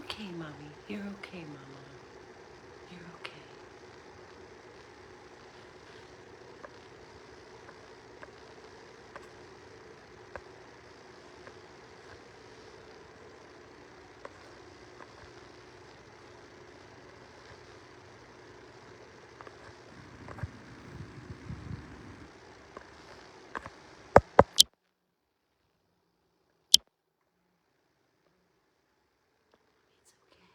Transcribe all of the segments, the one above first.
okay, Mommy. You're okay, Mama. You're okay. It's okay.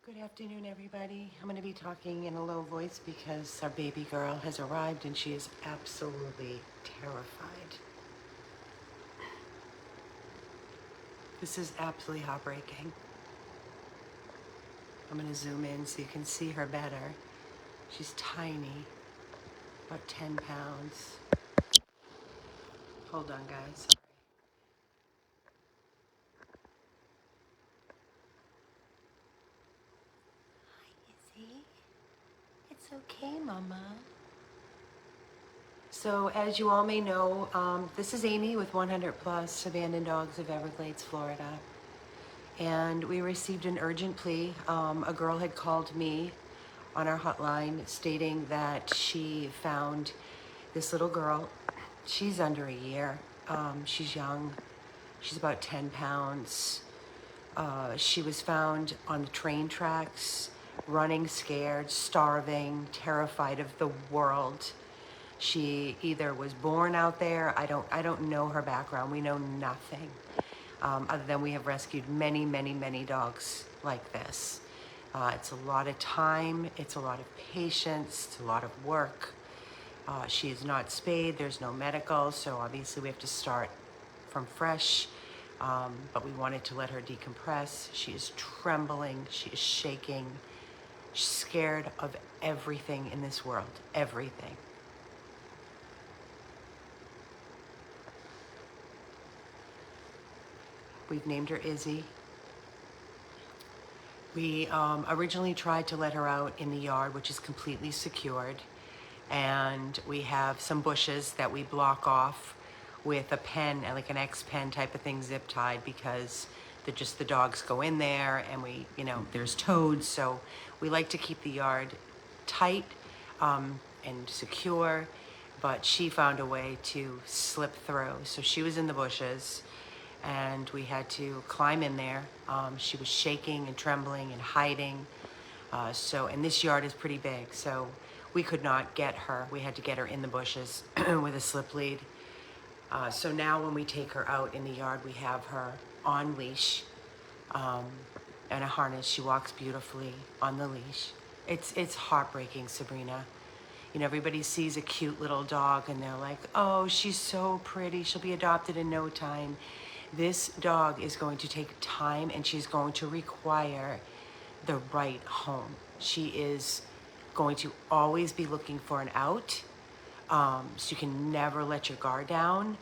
Good afternoon, everybody. I'm going to be talking in a low voice because our baby girl has arrived and she is absolutely terrified. This is absolutely heartbreaking. I'm going to zoom in so you can see her better. She's tiny, about 10 pounds. Hold on, guys. Hi, Izzy. It's okay, Mama. So, as you all may know, this is Amy with 100 Plus Abandoned Dogs of Everglades, Florida. And we received an urgent plea. A girl had called me on our hotline stating that she found this little girl. She's under a year. She's young. She's about 10 pounds. She was found on the train tracks, running scared, starving, terrified of the world. She either was born out there. I don't know her background. We know nothing, other than we have rescued many, many, many dogs like this. It's a lot of time. It's a lot of patience. It's a lot of work. She is not spayed. There's no medical, so obviously we have to start from fresh. But we wanted to let her decompress. She is trembling. She is shaking. She's scared of everything in this world. Everything. We've named her Izzy. We originally tried to let her out in the yard, which is completely secured. And we have some bushes that we block off with a pen, like an X pen type of thing, zip tied, because the dogs go in there and there's toads. So we like to keep the yard tight and secure. But she found a way to slip through. So she was in the bushes and we had to climb in there. She was shaking and trembling and hiding. And this yard is pretty big, so we could not get her. We had to get her in the bushes with a slip lead. So now when we take her out in the yard, we have her on leash and a harness. She walks beautifully on the leash. It's heartbreaking, Sabrina. Everybody sees a cute little dog and they're like, oh, she's so pretty. She'll be adopted in no time. This dog is going to take time and she's going to require the right home. She is going to always be looking for an out. So you can never let your guard down.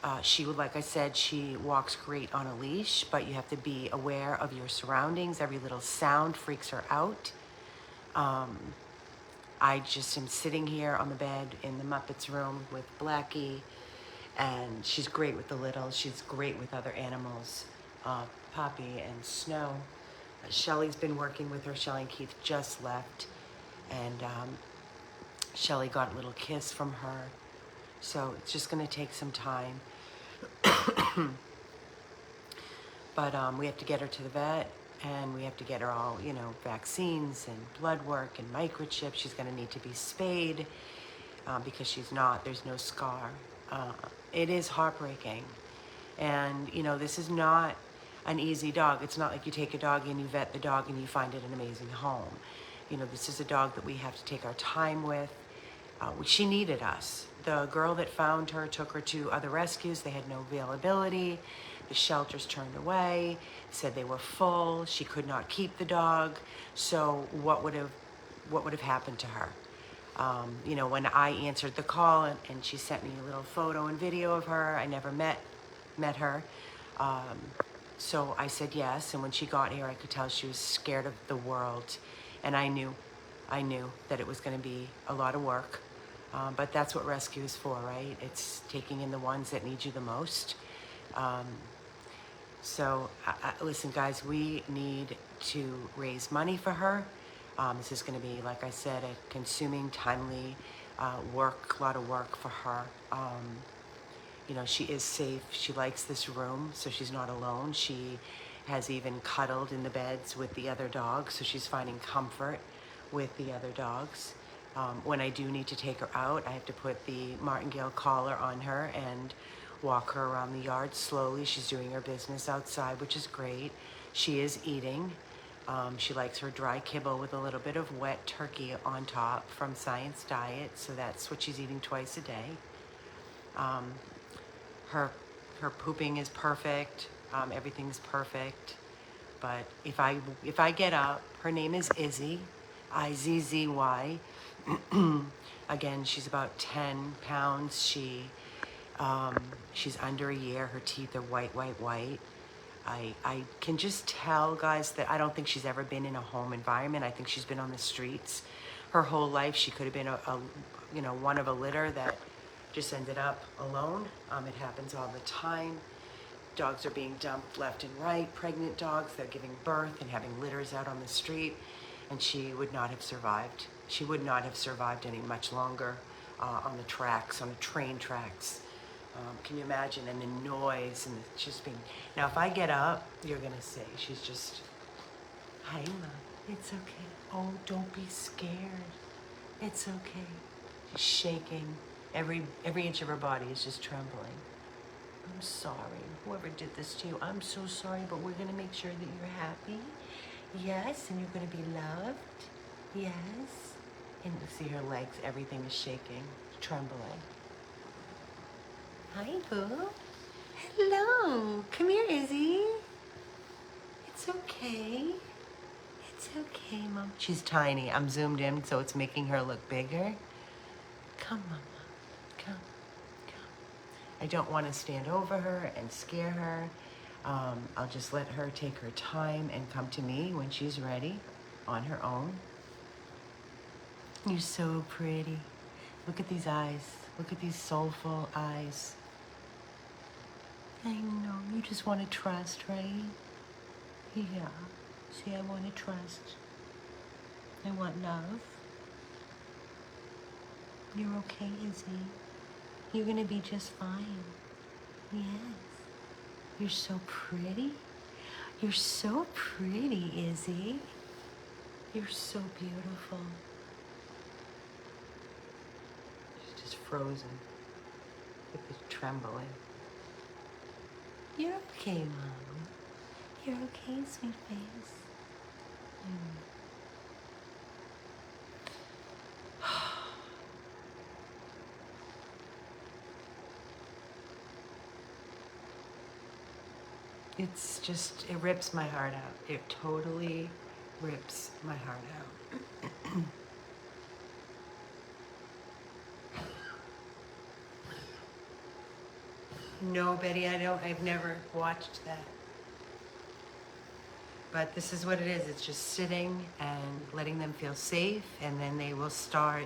Like I said, she walks great on a leash, but you have to be aware of your surroundings. Every little sound freaks her out. I just am sitting here on the bed in the Muppets room with Blackie, and she's great with the littles. She's great with other animals, Poppy and Snow. Shelly's been working with her. Shelly and Keith just left, and Shelly got a little kiss from her. So it's just going to take some time. But we have to get her to the vet, and we have to get her all, vaccines and blood work and microchip. She's going to need to be spayed because there's no scar. It is heartbreaking. And, this is not an easy dog. It's not like you take a dog and you vet the dog and you find it an amazing home. This is a dog that we have to take our time with. She needed us. The girl that found her took her to other rescues. They had no availability. The shelters turned away, said they were full. She could not keep the dog. So what would have happened to her? When I answered the call and she sent me a little photo and video of her, I never met her. So I said yes, and when she got here, I could tell she was scared of the world, and I knew that it was going to be a lot of work, but that's what rescue is for, right? It's taking in the ones that need you the most, So, listen, guys, we need to raise money for her. This is going to be, like I said, a consuming, timely work, a lot of work for her. You know, she is safe. She likes this room, so she's not alone. She has even cuddled in the beds with the other dogs, so she's finding comfort with the other dogs. When I do need to take her out, I have to put the martingale collar on her and walk her around the yard slowly. She's doing her business outside, which is great. She is eating. She likes her dry kibble with a little bit of wet turkey on top from Science Diet, so that's what she's eating twice a day. Her her pooping is perfect. Everything's perfect. But if I get up, her name is Izzy, Izzzy. Again, she's about 10 pounds. She's under a year. Her teeth are white, white, white. I can just tell, guys, that I don't think she's ever been in a home environment. I think she's been on the streets her whole life. She could have been one of a litter that just ended up alone. It happens all the time. Dogs are being dumped left and right. Pregnant dogs, they're giving birth and having litters out on the street. And she would not have survived. She would not have survived any much longer on the tracks, on the train tracks. Can you imagine? And the noise and just being... Now, if I get up, you're going to say, she's just... Hi, Mom. It's okay. Oh, don't be scared. It's okay. She's shaking. Every inch of her body is just trembling. I'm sorry. Whoever did this to you, I'm so sorry, but we're going to make sure that you're happy. Yes, and you're going to be loved. Yes. And you see her legs, everything is shaking, trembling. Hi, Boo. Hello. Come here, Izzy. It's okay. It's okay, Mom. She's tiny. I'm zoomed in, so it's making her look bigger. Come, Mama. Come. I don't want to stand over her and scare her. I'll just let her take her time and come to me when she's ready on her own. You're so pretty. Look at these eyes. Look at these soulful eyes. I know. You just want to trust, right? Yeah. See, I want to trust. I want love. You're okay, Izzy. You're going to be just fine. Yes. You're so pretty. You're so pretty, Izzy. You're so beautiful. She's just frozen. With the trembling. You're okay, Mom. You're okay, sweet face. It's just, it rips my heart out. It totally rips my heart out. No, Betty, I've never watched that. But this is what it is. It's just sitting and letting them feel safe, and then they will start,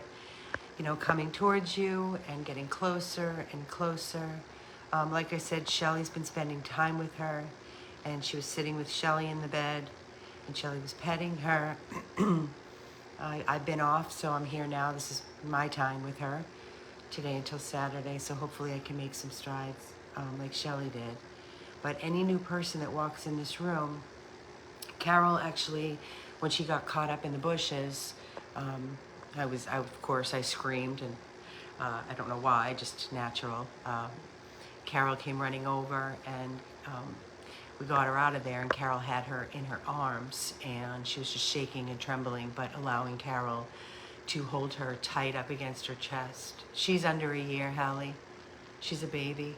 coming towards you and getting closer and closer. Like I said, Shelly's been spending time with her, and she was sitting with Shelly in the bed, and Shelly was petting her. I've been off, so I'm here now. This is my time with her today until Saturday, so hopefully I can make some strides like Shelly did. But any new person that walks in this room, Carol actually, when she got caught up in the bushes, of course, I screamed, and I don't know why, just natural. Carol came running over, and we got her out of there, and Carol had her in her arms, and she was just shaking and trembling, but allowing Carol to hold her tight up against her chest. She's under a year, Hallie. She's a baby.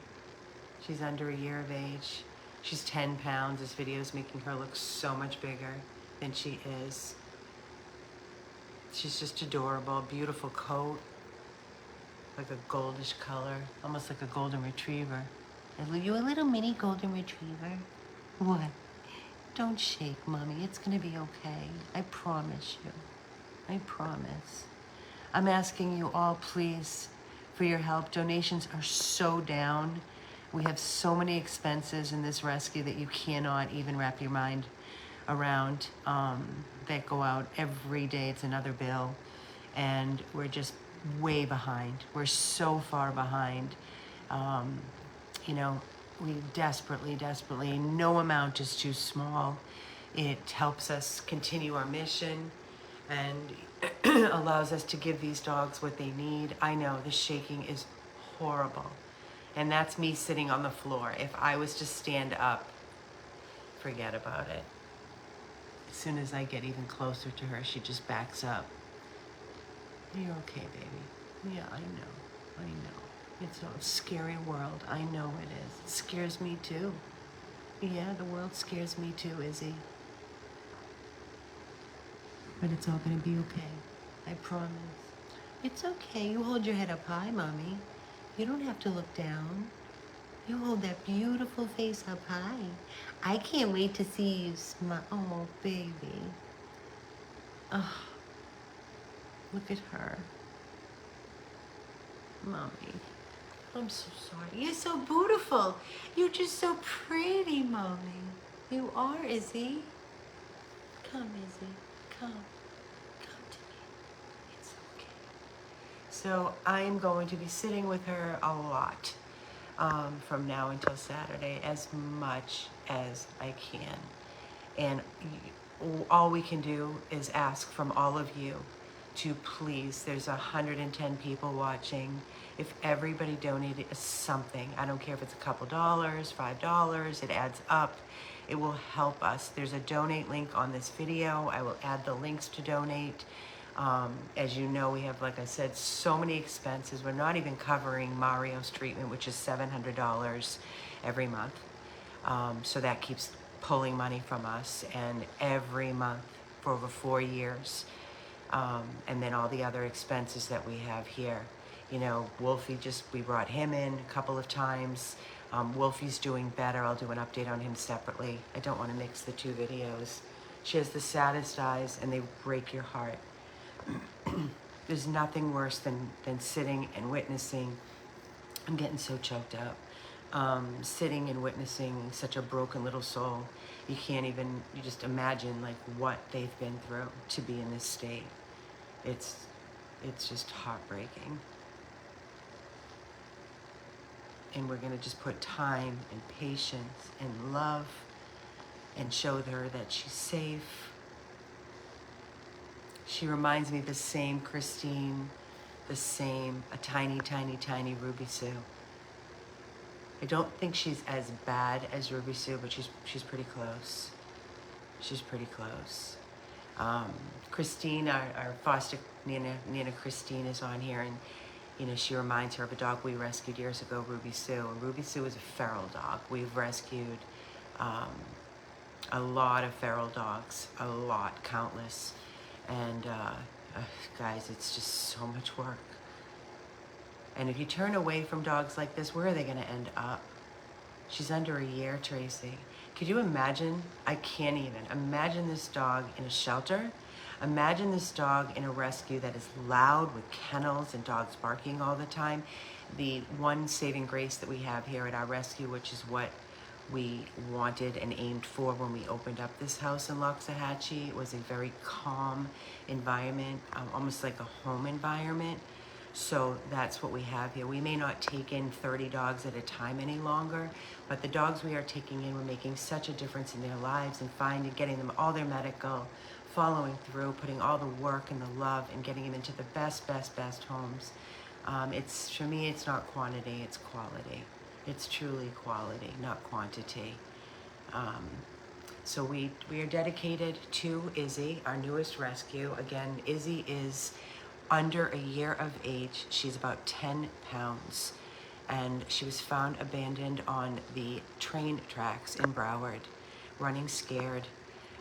She's under a year of age. She's 10 pounds. This video is making her look so much bigger than she is. She's just adorable. Beautiful coat. Like a goldish color. Almost like a golden retriever. Are you a little mini golden retriever? What? Don't shake, Mommy. It's going to be okay. I promise you. I promise. I'm asking you all, please, for your help. Donations are so down. We have so many expenses in this rescue that you cannot even wrap your mind around, that go out every day. It's another bill. And we're just way behind. We're so far behind. Um, you know, we desperately, no amount is too small. It helps us continue our mission and allows us to give these dogs what they need. I know the shaking is horrible. And that's me sitting on the floor. If I was to stand up, forget about it. As soon as I get even closer to her, she just backs up. You're okay, baby. Yeah, I know. It's a scary world. I know it is. It scares me too. Yeah, the world scares me too, Izzy. But it's all gonna be okay. I promise. It's okay. You hold your head up high, Mommy. You don't have to look down. You hold that beautiful face up high. I can't wait to see you smile. Oh, baby. Oh, look at her. Mommy, I'm so sorry. You're so beautiful. You're just so pretty, Mommy. You are, Izzy. Come, Izzy. Come. Come to me. It's okay. So I'm going to be sitting with her a lot from now until Saturday, as much as I can. And all we can do is ask from all of you to please, there's 110 people watching. If everybody donated something, I don't care if it's a couple dollars, $5, it adds up. It will help us. There's a donate link on this video. I will add the links to donate. As you know, we have, like I said, so many expenses. We're not even covering Mario's treatment, which is $700 every month. So that keeps pulling money from us, and every month for over 4 years. And then all the other expenses that we have here. You know, Wolfie, we brought him in a couple of times. Wolfie's doing better. I'll do an update on him separately. I don't want to mix the two videos. She has the saddest eyes, and they break your heart. There's nothing worse than sitting and witnessing. I'm getting so choked up. Sitting and witnessing such a broken little soul. You just imagine like what they've been through to be in this state. It's just heartbreaking. And we're gonna just put time and patience and love and show her that she's safe. She reminds me of the same Christine, a tiny Ruby Sue. I don't think she's as bad as Ruby Sue, but she's pretty close. She's pretty close. Christine, our foster Nina Christine is on here, and you know, she reminds her of a dog we rescued years ago, Ruby Sue. And Ruby Sue is a feral dog. We've rescued a lot of feral dogs, countless. And guys, it's just so much work. And if you turn away from dogs like this, where are they going to end up? She's under a year, Tracy. Could you imagine? I can't even. Imagine this dog in a shelter. Imagine this dog in a rescue that is loud with kennels and dogs barking all the time. The one saving grace that we have here at our rescue, which is what we wanted and aimed for when we opened up this house in Loxahatchee, was a very calm environment, almost like a home environment. So that's what we have here. We may not take in 30 dogs at a time any longer, but the dogs we are taking in, we're making such a difference in their lives and getting them all their medical, following through, putting all the work and the love and getting them into the best homes. For me, it's not quantity, it's quality. It's truly quality, not quantity. So we are dedicated to Izzy, our newest rescue. Again, Izzy is under a year of age. She's about 10 pounds. And she was found abandoned on the train tracks in Broward, running scared.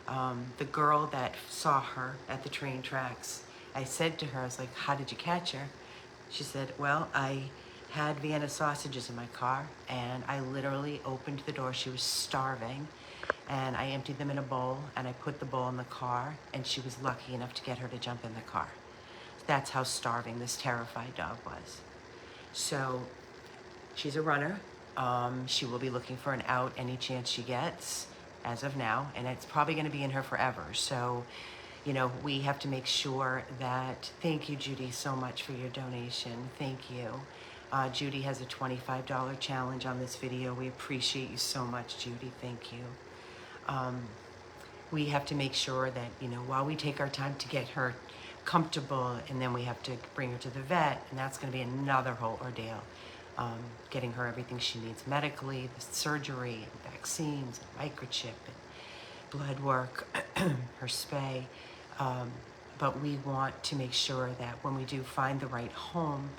The girl that saw her at the train tracks, I said to her, I was like, how did you catch her? She said, well, I had Vienna sausages in my car, and I literally opened the door. She was starving, and I emptied them in a bowl, and I put the bowl in the car, and she was lucky enough to get her to jump in the car. That's how starving this terrified dog was. So she's a runner. She will be looking for an out any chance she gets as of now, and it's probably going to be in her forever. So, you know, we have to make sure that, thank you, Judy, so much for your donation. Thank you. Judy has a $25 challenge on this video. We appreciate you so much, Judy. Thank you. We have to make sure that, you know, while we take our time to get her comfortable, and then we have to bring her to the vet, and that's going to be another whole ordeal. Getting her everything she needs medically, the surgery, and vaccines, and microchip, and blood work, her spay. But we want to make sure that when we do find the right home,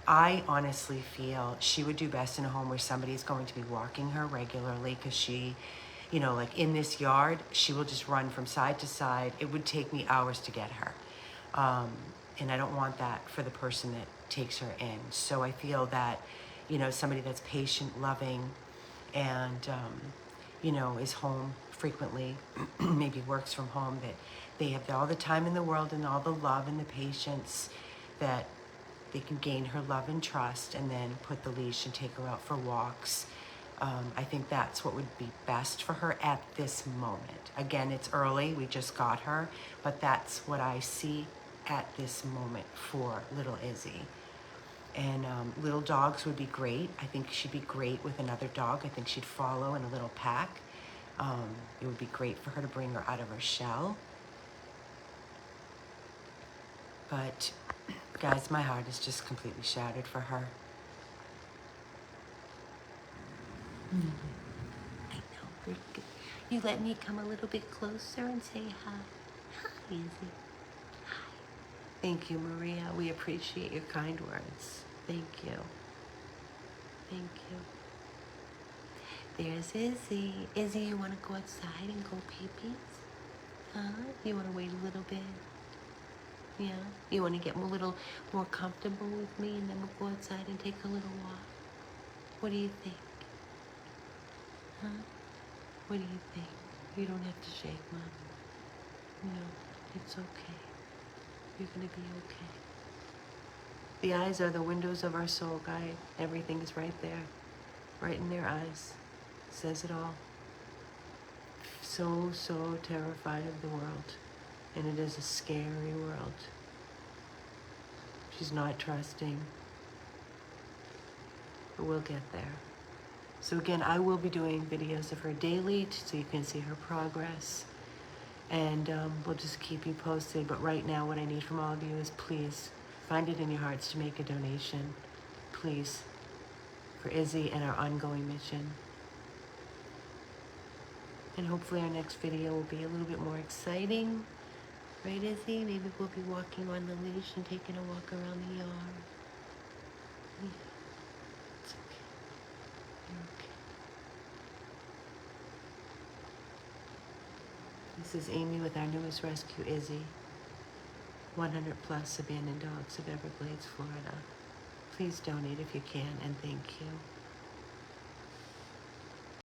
I honestly feel she would do best in a home where somebody's going to be walking her regularly, because she, you know, like in this yard, she will just run from side to side. It would take me hours to get her. And I don't want that for the person that takes her in. So I feel that, you know, somebody that's patient, loving, and, you know, is home frequently, maybe works from home, that they have all the time in the world and all the love and the patience, that they can gain her love and trust, and then put the leash and take her out for walks. I think that's what would be best for her at this moment. Again, it's early, we just got her, but that's what I see at this moment for little Izzy. And little dogs would be great. I think she'd be great with another dog. I think she'd follow in a little pack. It would be great for her to bring her out of her shell. But guys, my heart is just completely shattered for her. I know. You let me come a little bit closer and say hi. Hi, Izzy. Hi. Thank you, Maria. We appreciate your kind words. Thank you. Thank you. There's Izzy. Izzy, you want to go outside and go pee-pees? Huh? You want to wait a little bit? Yeah? You want to get a little more comfortable with me, and then we'll go outside and take a little walk? What do you think? Huh? What do you think? You don't have to shake, Mom. No, it's okay. You're going to be okay. The eyes are the windows of our soul, guy. Everything is right there. Right in their eyes. Says it all. So, so terrified of the world. And it is a scary world. She's not trusting. But we'll get there. So again, I will be doing videos of her daily so you can see her progress. And we'll just keep you posted. But right now, what I need from all of you is, please find it in your hearts to make a donation. Please. For Izzy and our ongoing mission. And hopefully our next video will be a little bit more exciting. Right, Izzy? Maybe we'll be walking on the leash and taking a walk around the yard. Yeah. It's okay. You're okay. This is Amy with our newest rescue, Izzy. 100 plus abandoned dogs of Everglades, Florida. Please donate if you can, and thank you.